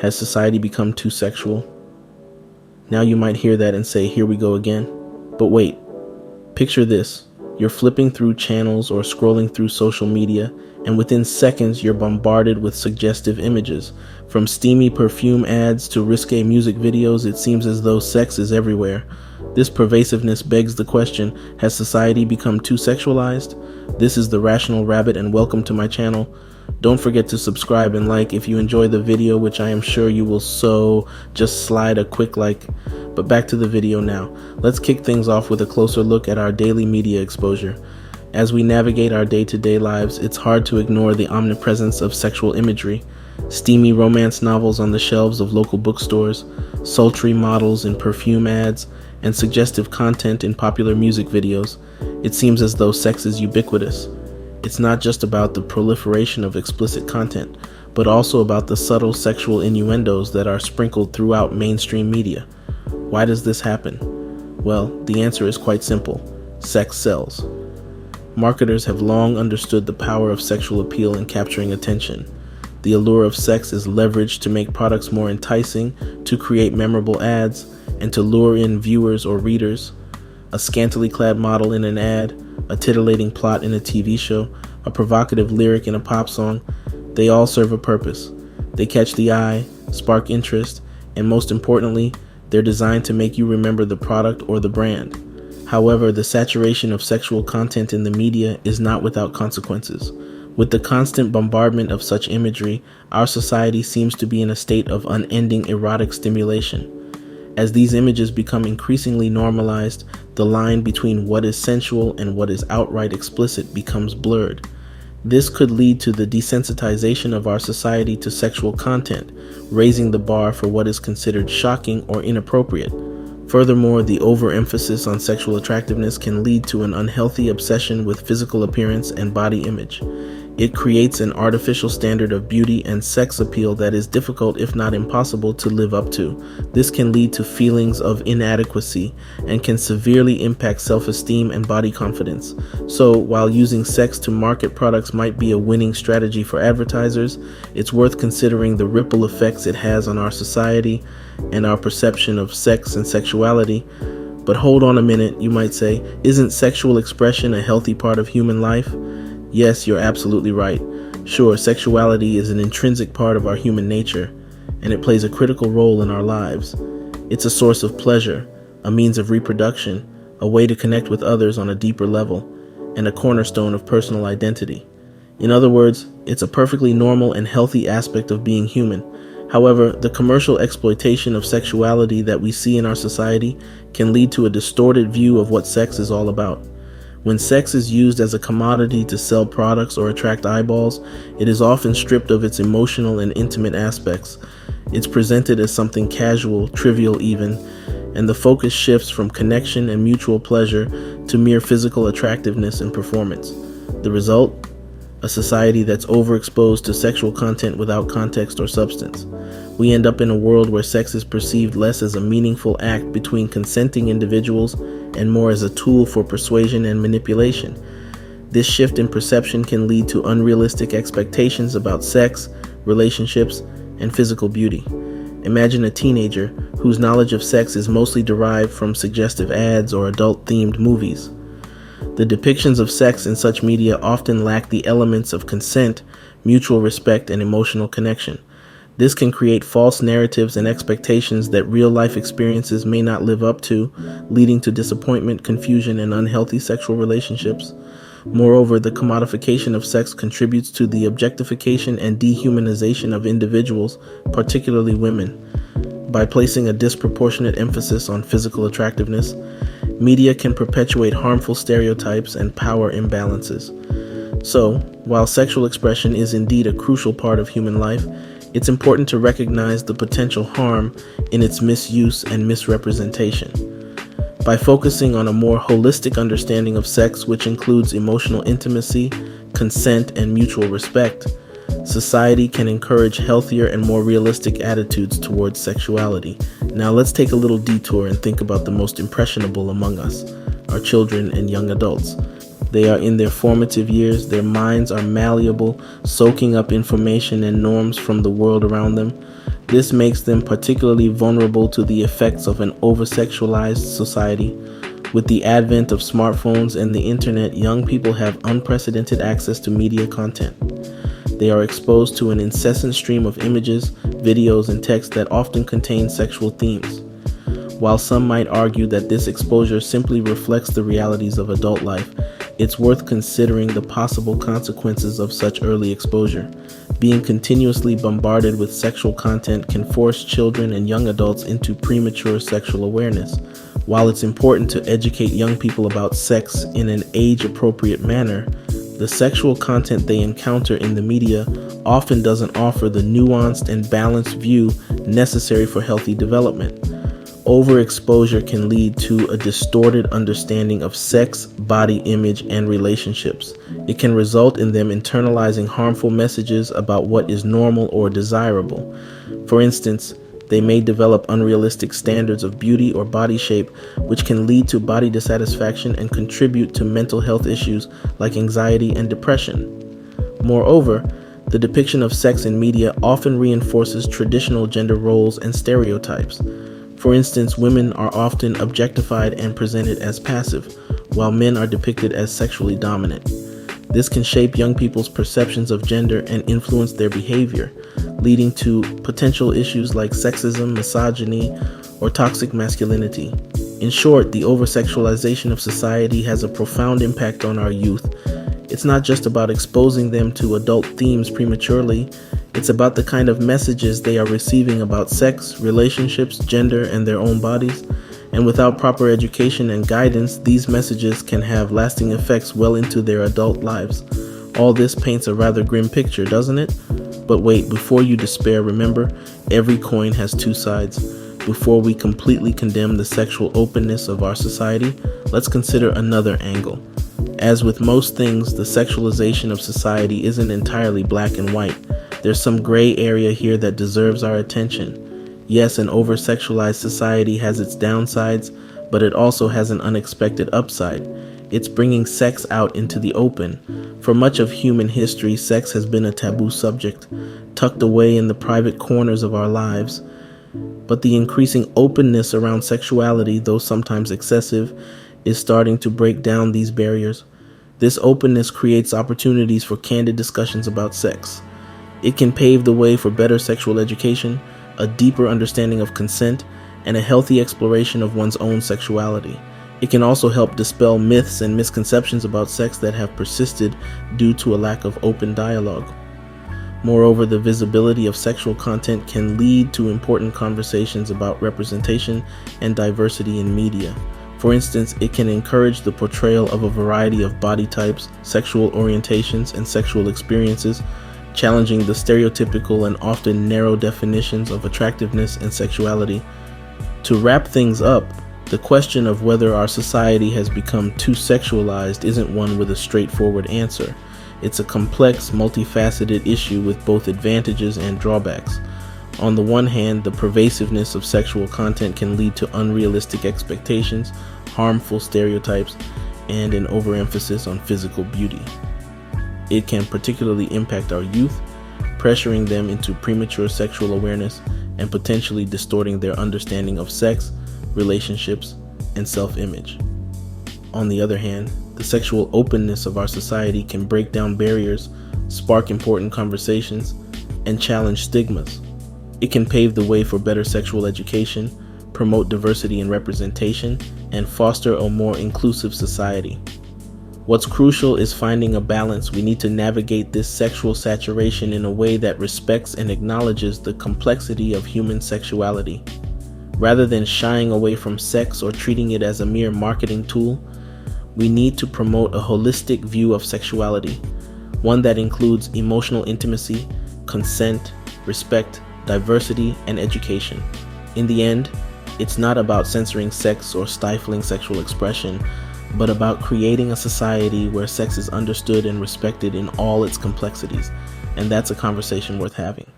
Has society become too sexual? Now you might hear that and say, here we go again. But wait, picture this. You're flipping through channels or scrolling through social media, and within seconds you're bombarded with suggestive images. From steamy perfume ads to risque music videos, it seems as though sex is everywhere. This pervasiveness begs the question, has society become too sexualized? This is The Rational Rabbit, and welcome to my channel. Don't forget to subscribe and like if you enjoy the video, which I am sure you will, so just slide a quick like. But back to the video now. Let's kick things off with a closer look at our daily media exposure. As we navigate our day-to-day lives, it's hard to ignore the omnipresence of sexual imagery. Steamy romance novels on the shelves of local bookstores, sultry models in perfume ads, and suggestive content in popular music videos. It seems as though sex is ubiquitous. It's not just about the proliferation of explicit content, but also about the subtle sexual innuendos that are sprinkled throughout mainstream media. Why does this happen? Well, the answer is quite simple. Sex sells. Marketers have long understood the power of sexual appeal in capturing attention. The allure of sex is leveraged to make products more enticing, to create memorable ads, and to lure in viewers or readers. A scantily clad model in an ad, a titillating plot in a TV show, a provocative lyric in a pop song, they all serve a purpose. They catch the eye, spark interest, and most importantly, they're designed to make you remember the product or the brand. However, the saturation of sexual content in the media is not without consequences. With the constant bombardment of such imagery, our society seems to be in a state of unending erotic stimulation. As these images become increasingly normalized, the line between what is sensual and what is outright explicit becomes blurred. This could lead to the desensitization of our society to sexual content, raising the bar for what is considered shocking or inappropriate. Furthermore, the overemphasis on sexual attractiveness can lead to an unhealthy obsession with physical appearance and body image. It creates an artificial standard of beauty and sex appeal that is difficult, if not impossible, to live up to. This can lead to feelings of inadequacy and can severely impact self-esteem and body confidence. So, while using sex to market products might be a winning strategy for advertisers, it's worth considering the ripple effects it has on our society and our perception of sex and sexuality. But hold on a minute, you might say, isn't sexual expression a healthy part of human life? Yes, you're absolutely right. Sure, sexuality is an intrinsic part of our human nature, and it plays a critical role in our lives. It's a source of pleasure, a means of reproduction, a way to connect with others on a deeper level, and a cornerstone of personal identity. In other words, it's a perfectly normal and healthy aspect of being human. However, the commercial exploitation of sexuality that we see in our society can lead to a distorted view of what sex is all about. When sex is used as a commodity to sell products or attract eyeballs, it is often stripped of its emotional and intimate aspects. It's presented as something casual, trivial even, and the focus shifts from connection and mutual pleasure to mere physical attractiveness and performance. The result? A society that's overexposed to sexual content without context or substance. We end up in a world where sex is perceived less as a meaningful act between consenting individuals and more as a tool for persuasion and manipulation. This shift in perception can lead to unrealistic expectations about sex, relationships, and physical beauty. Imagine a teenager whose knowledge of sex is mostly derived from suggestive ads or adult-themed movies. The depictions of sex in such media often lack the elements of consent, mutual respect, and emotional connection. This can create false narratives and expectations that real-life experiences may not live up to, leading to disappointment, confusion, and unhealthy sexual relationships. Moreover, the commodification of sex contributes to the objectification and dehumanization of individuals, particularly women. By placing a disproportionate emphasis on physical attractiveness, media can perpetuate harmful stereotypes and power imbalances. So, while sexual expression is indeed a crucial part of human life, it's important to recognize the potential harm in its misuse and misrepresentation. By focusing on a more holistic understanding of sex, which includes emotional intimacy, consent, and mutual respect, society can encourage healthier and more realistic attitudes towards sexuality. Now let's take a little detour and think about the most impressionable among us, our children and young adults. They are in their formative years, their minds are malleable, soaking up information and norms from the world around them. This makes them particularly vulnerable to the effects of an over-sexualized society. With the advent of smartphones and the internet, young people have unprecedented access to media content. They are exposed to an incessant stream of images, videos, and text that often contain sexual themes. While some might argue that this exposure simply reflects the realities of adult life, it's worth considering the possible consequences of such early exposure. Being continuously bombarded with sexual content can force children and young adults into premature sexual awareness. While it's important to educate young people about sex in an age-appropriate manner, the sexual content they encounter in the media often doesn't offer the nuanced and balanced view necessary for healthy development. Overexposure can lead to a distorted understanding of sex, body image, and relationships. It can result in them internalizing harmful messages about what is normal or desirable. For instance, they may develop unrealistic standards of beauty or body shape, which can lead to body dissatisfaction and contribute to mental health issues like anxiety and depression. Moreover, the depiction of sex in media often reinforces traditional gender roles and stereotypes. For instance, women are often objectified and presented as passive, while men are depicted as sexually dominant. This can shape young people's perceptions of gender and influence their behavior, leading to potential issues like sexism, misogyny, or toxic masculinity. In short, the over-sexualization of society has a profound impact on our youth. It's not just about exposing them to adult themes prematurely. It's about the kind of messages they are receiving about sex, relationships, gender, and their own bodies. And without proper education and guidance, these messages can have lasting effects well into their adult lives. All this paints a rather grim picture, doesn't it? But wait, before you despair, remember, every coin has two sides. Before we completely condemn the sexual openness of our society, let's consider another angle. As with most things, the sexualization of society isn't entirely black and white. There's some gray area here that deserves our attention. Yes, an over-sexualized society has its downsides, but it also has an unexpected upside. It's bringing sex out into the open. For much of human history, sex has been a taboo subject, tucked away in the private corners of our lives. But the increasing openness around sexuality, though sometimes excessive, is starting to break down these barriers. This openness creates opportunities for candid discussions about sex. It can pave the way for better sexual education, a deeper understanding of consent, and a healthy exploration of one's own sexuality. It can also help dispel myths and misconceptions about sex that have persisted due to a lack of open dialogue. Moreover, the visibility of sexual content can lead to important conversations about representation and diversity in media. For instance, it can encourage the portrayal of a variety of body types, sexual orientations, and sexual experiences, challenging the stereotypical and often narrow definitions of attractiveness and sexuality. To wrap things up, the question of whether our society has become too sexualized isn't one with a straightforward answer. It's a complex, multifaceted issue with both advantages and drawbacks. On the one hand, the pervasiveness of sexual content can lead to unrealistic expectations, harmful stereotypes, and an overemphasis on physical beauty. It can particularly impact our youth, pressuring them into premature sexual awareness and potentially distorting their understanding of sex, relationships, and self-image. On the other hand, the sexual openness of our society can break down barriers, spark important conversations, and challenge stigmas. It can pave the way for better sexual education, promote diversity and representation, and foster a more inclusive society. What's crucial is finding a balance. We need to navigate this sexual saturation in a way that respects and acknowledges the complexity of human sexuality. Rather than shying away from sex or treating it as a mere marketing tool, we need to promote a holistic view of sexuality, one that includes emotional intimacy, consent, respect, diversity, and education. In the end, it's not about censoring sex or stifling sexual expression, but about creating a society where sex is understood and respected in all its complexities. And that's a conversation worth having.